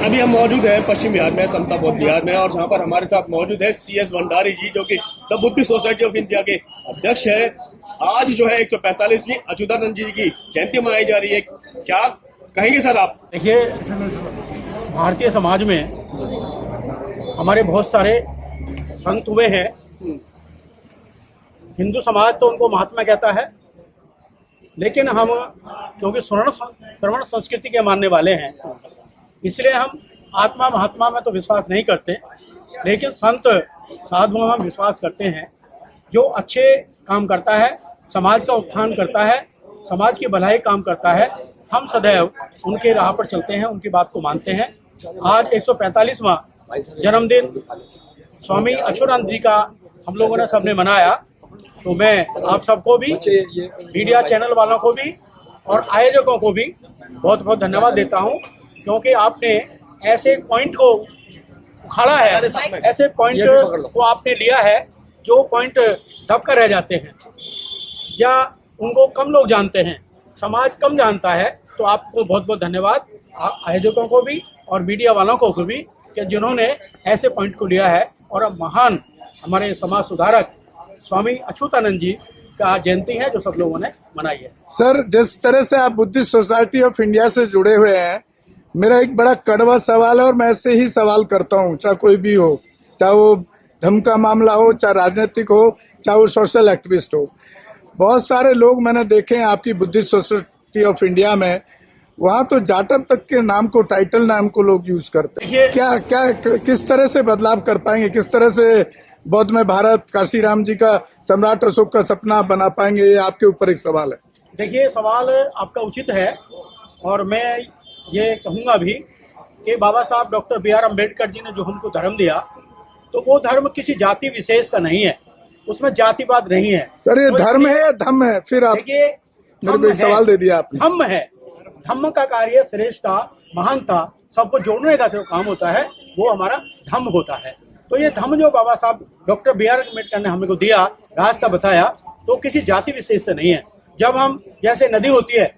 अभी हम मौजूद हैं पश्चिम बिहार में, समता बौद्ध बिहार में, और जहाँ पर हमारे साथ मौजूद है CS भंडारी जी, जो कि the Buddhist society of India के अध्यक्ष है। आज जो है 145वीं अच्युतानंद जी की जयंती मनाई जा रही है। क्या कहेंगे सर आप? देखिए, भारतीय समाज में हमारे बहुत सारे संत हुए हैं। हिंदू समाज तो उनको महात्मा कहता है, लेकिन हम क्योंकि श्रवण संस्कृति के मानने वाले हैं, इसलिए हम आत्मा महात्मा में तो विश्वास नहीं करते, लेकिन संत साधुओं में हम विश्वास करते हैं। जो अच्छे काम करता है, समाज का उत्थान करता है, समाज की भलाई काम करता है, हम सदैव उनके राह पर चलते हैं, उनकी बात को मानते हैं। आज 145वां जन्मदिन स्वामी अच्युतानंद जी का हम लोगों ने सबने मनाया, तो मैं आप सबको भी, मीडिया चैनल वालों को भी और आयोजकों को भी बहुत बहुत धन्यवाद देता हूं, क्योंकि आपने ऐसे पॉइंट को उखाड़ा है, ऐसे पॉइंट को आपने लिया है जो पॉइंट दबकर रह जाते हैं या उनको कम लोग जानते हैं, समाज कम जानता है। तो आपको बहुत बहुत धन्यवाद, आयोजकों को भी और मीडिया वालों को भी, कि जिन्होंने ऐसे पॉइंट को लिया है। और अब महान हमारे समाज सुधारक स्वामी अच्युतानंद जी का जयंती है जो सब लोगों ने मनाई है। सर, जिस तरह से आप बुद्धिस्ट सोसाइटी ऑफ इंडिया से जुड़े हुए हैं, मेरा एक बड़ा कड़वा सवाल है और मैं ऐसे ही सवाल करता हूँ, चाहे कोई भी हो, चाहे वो धर्म का मामला हो, चाहे राजनीतिक हो, चाहे वो सोशल एक्टिविस्ट हो। बहुत सारे लोग मैंने देखे हैं आपकी बुद्धिस्ट सोसाइटी ऑफ इंडिया में, वहाँ तो जाटव तक के नाम को, टाइटल नाम को लोग यूज करते हैं। क्या किस तरह से बदलाव कर पाएंगे? किस तरह से बौद्ध में भारत, काशी राम जी का, सम्राट अशोक का सपना बना पाएंगे? ये आपके ऊपर एक सवाल है। देखिए, सवाल आपका उचित है और मैं ये कहूँगा भी कि बाबा साहब डॉक्टर BR अम्बेडकर जी ने जो हमको धर्म दिया, तो वो धर्म किसी जाति विशेष का नहीं है, उसमें जातिवाद नहीं है। सर, ये धर्म है या धम्म है? फिर आप मेरे को सवाल दे दिया आपने। धम्म है। धम्म का कार्य श्रेष्ठता, महानता, सबको जोड़ने का जो काम होता है वो हमारा धम्म होता है। तो ये धम्म जो बाबा साहब डॉक्टर BR अम्बेडकर ने हमको दिया, रास्ता बताया, तो किसी जाति विशेष से नहीं है। जब हम, जैसे नदी होती है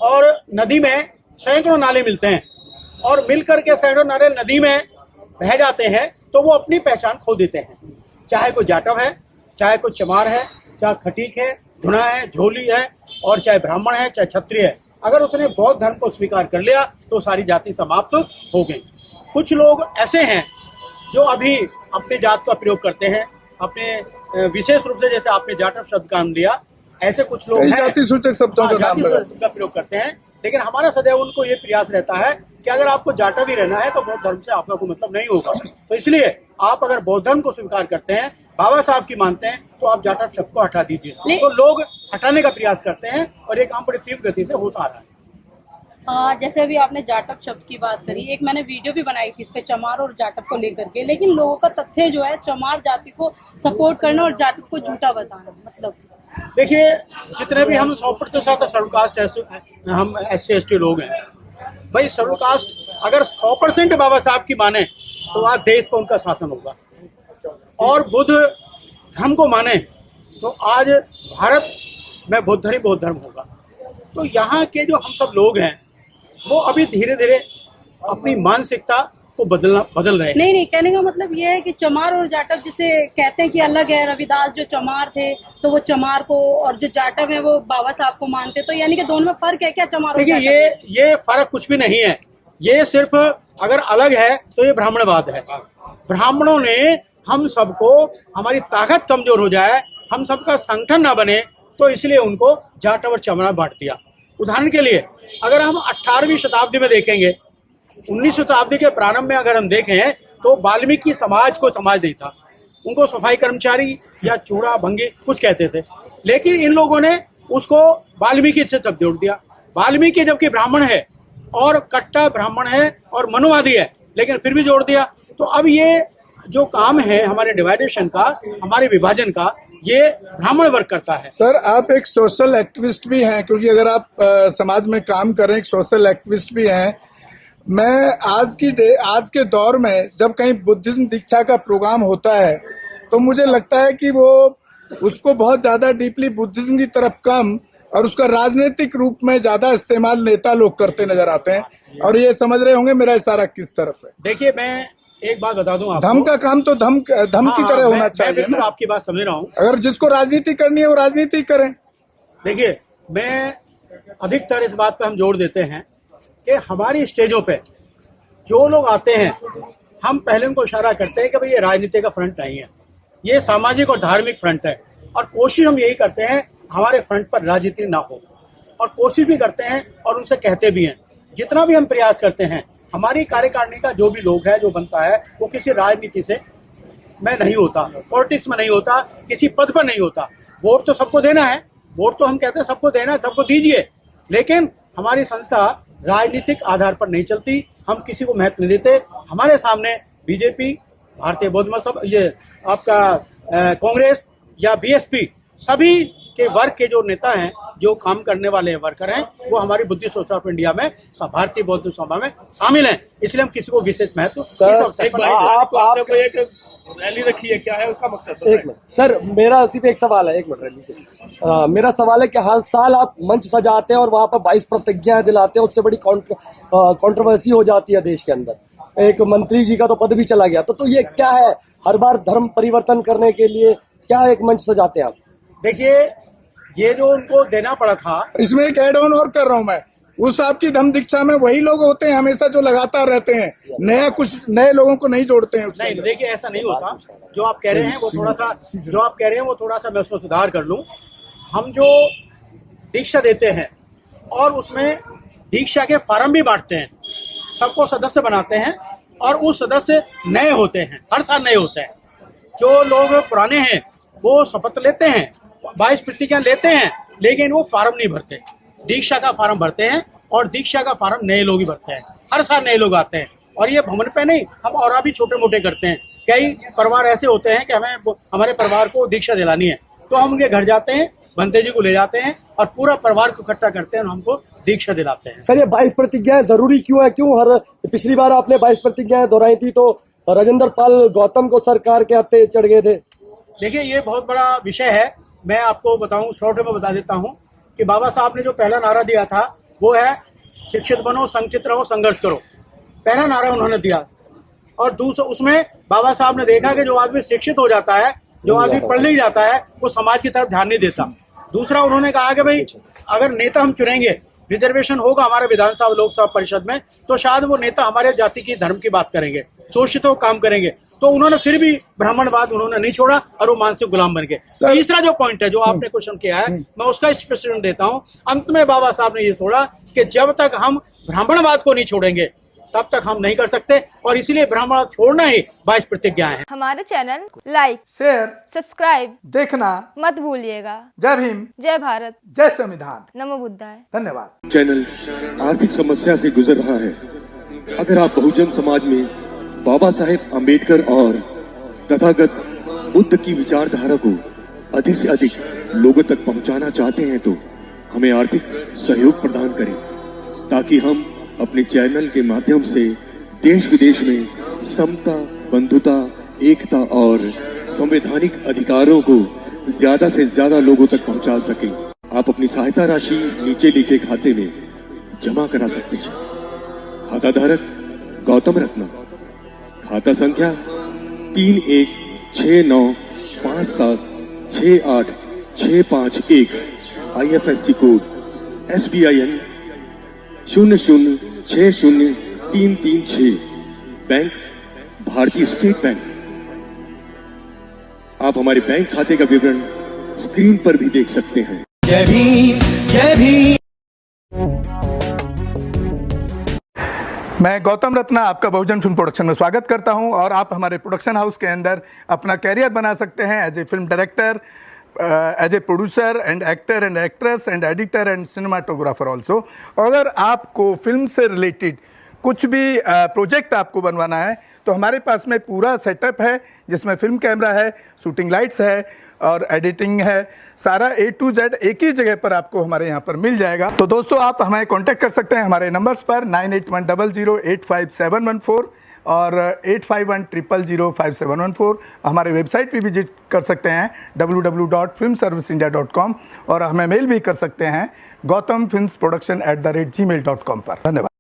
और नदी में सैकड़ों नाले मिलते हैं और मिलकर के सैकड़ों नाले नदी में बह जाते हैं, तो वो अपनी पहचान खो देते हैं। चाहे कोई जाटव है, चाहे कोई चमार है, चाहे खटीक है, धुना है, झोली है, और चाहे ब्राह्मण है, चाहे क्षत्रिय है, अगर उसने बौद्ध धर्म को स्वीकार कर लिया तो सारी जाति समाप्त हो गई। कुछ लोग ऐसे हैं जो अभी अपने जात का प्रयोग करते हैं, अपने विशेष रूप से, जैसे आपने जाटव शब्द का नाम लिया, ऐसे कुछ लोग जाति सूचक शब्दों का प्रयोग करते हैं। लेकिन हमारा सदैव उनको ये प्रयास रहता है कि अगर आपको जाटव ही रहना है तो बौद्ध धर्म से आपका कोई मतलब नहीं होगा। तो इसलिए आप अगर बौद्ध धर्म को स्वीकार करते हैं, बाबा साहब की मानते हैं, तो आप जाटव शब्द को हटा दीजिए। तो लोग हटाने का प्रयास करते हैं और ये काम बड़ी तीव्र गति से होता आ रहा है। जैसे अभी आपने जाटव शब्द की बात करी, एक मैंने वीडियो भी बनाई थी इस पे चमार और जाटव को लेकर के, लेकिन लोगों का तथ्य जो है चमार जाति को सपोर्ट करना और जाटव को झूठा बताना। मतलब देखिए, जितने भी हम 100% शेड्यूल कास्ट, हम SC ST लोग हैं भाई, शेड्यूल कास्ट अगर 100% बाबा साहब की माने तो आज देश पर उनका शासन होगा, और बुद्ध धर्म को माने तो आज भारत में बौद्ध धर्म होगा। तो यहाँ के जो हम सब लोग हैं वो अभी धीरे धीरे अपनी मानसिकता को बदल रहे हैं। नहीं, कहने का मतलब ये है कि चमार और जाटव जिसे कहते हैं कि अलग है, रविदास जो चमार थे तो वो चमार को, और जो जाटव है वो बाबा साहब को मानते, तो यानी कि दोनों में फर्क है क्या? चमार? देखिए, ये फर्क कुछ भी नहीं है। ये सिर्फ अगर अलग है तो ये ब्राह्मणवाद है। ब्राह्मणों ने हम सबको, हमारी ताकत कमजोर हो जाए, हम सबका संगठन ना बने, तो इसलिए उनको जाटव और चमार बांट दिया। उदाहरण के लिए अगर हम 18वीं शताब्दी में देखेंगे, 19वीं शताब्दी के प्रारंभ में अगर हम देखें, तो वाल्मीकि समाज को समाज नहीं था, उनको सफाई कर्मचारी या चूड़ा भंगी कुछ कहते थे। लेकिन इन लोगों ने उसको वाल्मीकि से सब जोड़ दिया। वाल्मीकि जबकि ब्राह्मण है और कट्टा ब्राह्मण है और मनुवादी है, लेकिन फिर भी जोड़ दिया। तो अब ये जो काम है हमारे डिवाइडेशन का, हमारे विभाजन का, ये ब्राह्मण वर्ग करता है। सर, आप एक सोशल एक्टिविस्ट भी हैं, क्योंकि अगर आप समाज में काम करें, एक सोशल एक्टिविस्ट भी हैं। मैं आज के दौर में जब कहीं बुद्धिज्म दीक्षा का प्रोग्राम होता है, तो मुझे लगता है कि वो उसको बहुत ज्यादा डीपली बुद्धिज्म की तरफ कम और उसका राजनीतिक रूप में ज्यादा इस्तेमाल नेता लोग करते नजर आते हैं। और ये समझ रहे होंगे मेरा इशारा किस तरफ है। देखिए, मैं एक बात बता दूं आपको। धम का काम तो धम की तरह होना मैं चाहिए बिल्कुल ना। आपकी बात समझ रहा हूँ। अगर जिसको राजनीति करनी है वो राजनीति करें। देखिए, मैं अधिकतर इस बात पे हम जोर देते हैं कि हमारी स्टेजों पे जो लोग आते हैं, हम पहले उनको इशारा करते हैं कि भाई ये राजनीति का फ्रंट नहीं है, ये सामाजिक और धार्मिक फ्रंट है। और कोशिश हम यही करते हैं हमारे फ्रंट पर राजनीति ना हो, और कोशिश भी करते हैं और उनसे कहते भी हैं। जितना भी हम प्रयास करते हैं, हमारी कार्यकारिणी का जो भी लोग है, जो बनता है, वो किसी राजनीति से में नहीं होता, पॉलिटिक्स में नहीं होता, किसी पद पर नहीं होता। वोट तो सबको देना है, वोट तो हम कहते हैं सबको देना है, सबको दीजिए, लेकिन हमारी संस्था राजनीतिक आधार पर नहीं चलती। हम किसी को महत्व नहीं देते। हमारे सामने बीजेपी, भारतीय बौद्ध मजहब, ये आपका कांग्रेस या बीएसपी, सभी के वर्ग के जो नेता हैं, जो काम करने वाले वर्कर हैं, वो हमारी बुद्धिस्ट सोसाइटी ऑफ इंडिया में, भारतीय बौद्ध सभा में शामिल हैं। इसलिए हम किसी को विशेष महत्व इस अवसर पर नहीं देते। आपने कोई एक रैली रखी है, क्या है उसका मकसद? एक मिनट सर, मेरा सिर्फ एक सवाल है, एक मिनट रैली से। मेरा सवाल है कि हर साल आप मंच सजाते हैं और वहाँ पर 22 प्रतिज्ञाएं दिलाते हैं, उससे बड़ी कंट्रोवर्सी हो जाती है देश के अंदर। एक मंत्री जी का तो पद भी चला गया, तो ये क्या है? हर बार धर्म परिवर्तन करने के लिए क्या एक मंच सजाते हैं आप? देखिए, ये जो उनको देना पड़ा था, इसमें एक एड ऑन और कर रहा हूं मैं। उस आपकी धम्म दीक्षा में वही लोग होते हैं हमेशा जो लगातार रहते हैं, नया कुछ नए लोगों को नहीं जोड़ते हैं। नहीं, देखिए ऐसा नहीं होता। जो आप कह रहे हैं वो थोड़ा सा मैं उसमें सुधार कर लूं। हम जो दीक्षा देते हैं और उसमें दीक्षा के फार्म भी बांटते हैं, सबको सदस्य बनाते हैं, और वो सदस्य नए होते हैं, हर साल नए होते हैं। जो लोग पुराने हैं वो शपथ लेते हैं, 22 प्रतिज्ञा लेते हैं, लेकिन वो फार्म नहीं भरते। दीक्षा का फार्म भरते हैं, और दीक्षा का फार्म नए लोग ही भरते हैं। हर साल नए लोग आते हैं, और ये भवन पे नहीं, हम और भी छोटे मोटे करते हैं। कई परिवार ऐसे होते हैं कि हमारे परिवार को दीक्षा दिलानी है, तो हम उनके घर जाते हैं, भंते जी को ले जाते हैं, और पूरा परिवार को इकट्ठा करते हैं और हमको दीक्षा दिलाते हैं। सर, ये 22 प्रतिज्ञाएं जरूरी क्यों है? क्यों हर पिछली बार आपने 22 प्रतिज्ञाएं दोहराई थी तो राजेंद्र पाल गौतम को सरकार के हत्थे चढ़ गए थे। देखिए, ये बहुत बड़ा विषय है। मैं आपको बताऊं, शॉर्ट में बता देता हूं कि बाबा साहब ने जो पहला नारा दिया था वो है शिक्षित बनो, संचित रहो, संघर्ष करो। पहला नारा उन्होंने दिया, और दूसरा उसमें बाबा साहब ने देखा कि जो आदमी शिक्षित हो जाता है, जो आदमी पढ़ लिख जाता है, वो समाज की तरफ ध्यान नहीं देता। दूसरा उन्होंने कहा कि भाई अगर नेता हम चुनेंगे, रिजर्वेशन होगा हमारे विधानसभा लोकसभा परिषद में, तो शायद वो नेता हमारे जाति की धर्म की बात करेंगे, शोषितों को काम करेंगे। तो उन्होंने फिर भी ब्राह्मणवाद उन्होंने नहीं छोड़ा, और वो मानसिक गुलाम बन गए। तीसरा जो पॉइंट है जो आपने क्वेश्चन किया है, मैं उसका स्पष्टीकरण देता हूं। अंत में बाबा साहब ने ये छोड़ा कि जब तक हम ब्राह्मणवाद को नहीं छोड़ेंगे तब तक हम नहीं कर सकते, और इसीलिए ब्राह्मणवाद छोड़ना ही 22 प्रतिज्ञाएं हैं। हमारे चैनल लाइक, शेयर, सब्सक्राइब देखना मत भूलिएगा। जय भीम, जय भारत, जय संविधान, नमो बुद्धाय। धन्यवाद। चैनल आर्थिक समस्या से गुजर रहा है। अगर आप बहुजन समाज में बाबा साहेब अम्बेडकर और तथागत बुद्ध की विचारधारा को अधिक से अधिक लोगों तक पहुंचाना चाहते हैं तो हमें आर्थिक सहयोग प्रदान करें, ताकि हम अपने चैनल के माध्यम से देश विदेश में समता, बंधुता, एकता और संवैधानिक अधिकारों को ज्यादा से ज्यादा लोगों तक पहुंचा सकें। आप अपनी सहायता राशि नीचे लिखे खाते में जमा करा सकते हैं। खाता धारक गौतम रत्ना, खाता संख्या 3169576865 IFSC कोड SBIN 0060336, बैंक भारतीय स्टेट बैंक। आप हमारे बैंक खाते का विवरण स्क्रीन पर भी देख सकते हैं। जय भीम, जय भीम। मैं गौतम रत्ना आपका बहुजन फिल्म प्रोडक्शन में स्वागत करता हूं, और आप हमारे प्रोडक्शन हाउस के अंदर अपना कैरियर बना सकते हैं as a film director, as a producer and actor and actress and editor and cinematographer also. अगर आपको फिल्म से रिलेटेड कुछ भी प्रोजेक्ट आपको बनवाना है तो हमारे पास में पूरा सेटअप है, जिसमें फिल्म कैमरा है, शूटिंग लाइट्स है और एडिटिंग है। सारा A to Z एक ही जगह पर आपको हमारे यहाँ पर मिल जाएगा। तो दोस्तों, आप हमें कांटेक्ट कर सकते हैं हमारे नंबर्स पर 9810085714 और 8510005714। हमारे वेबसाइट पे विजिट कर सकते हैं www.filmserviceindia.com, और हमें मेल भी कर सकते हैं gautamfilmsproduction@gmail.com पर। धन्यवाद।